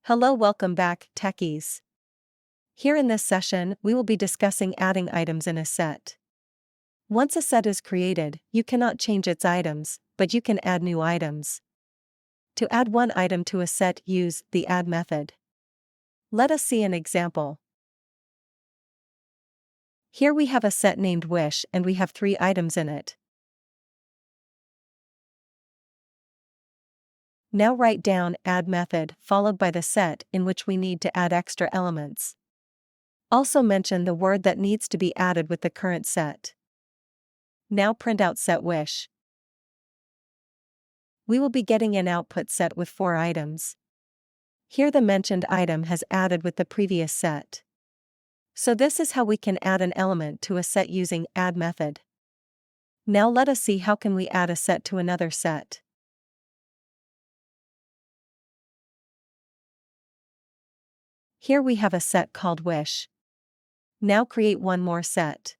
Hello, welcome back, techies. Here in this session, we will be discussing adding items in a set. Once a set is created, you cannot change its items, but you can add new items. To add one item to a set, use the add method. Let us see an example. Here we have a set named Wish and we have 3 items in it. Now write down add method followed by the set in which we need to add extra elements. Also mention the word that needs to be added with the current set. Now print out set wish. We will be getting an output set with 4 items. Here the mentioned item has added with the previous set. So this is how we can add an element to a set using add method. Now let us see how can we add a set to another set. Here we have a set called Wish. Now create one more set.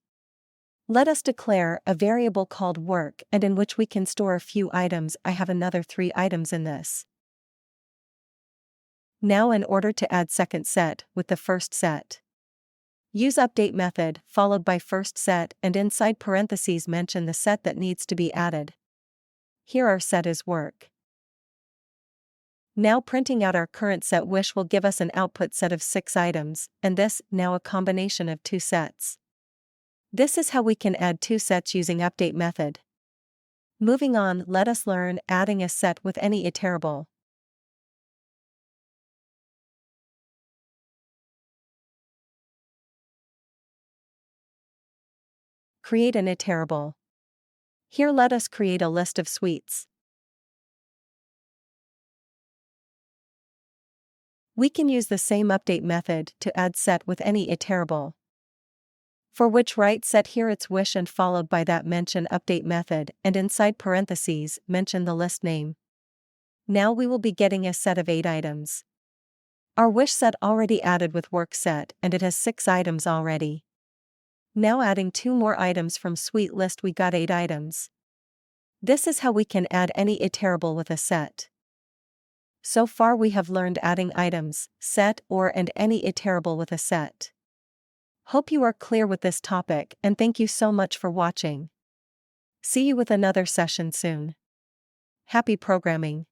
Let us declare a variable called work and in which we can store a few items. I have another 3 items in this. Now in order to add second set with the first set, use update method followed by first set and inside parentheses mention the set that needs to be added. Here our set is work. Now printing out our current set Wish will give us an output set of 6 items, and this, now a combination of 2 sets. This is how we can add 2 sets using update method. Moving on, let us learn adding a set with any iterable. Create an iterable. Here let us create a list of sweets. We can use the same update method to add set with any iterable. For which write set here its wish and followed by that mention update method and inside parentheses mention the list name. Now we will be getting a set of 8 items. Our wish set already added with work set and it has 6 items already. Now adding 2 more items from sweet list we got 8 items. This is how we can add any iterable with a set. So far we have learned adding items, set or and any iterable with a set. Hope you are clear with this topic and thank you so much for watching. See you with another session soon. Happy programming!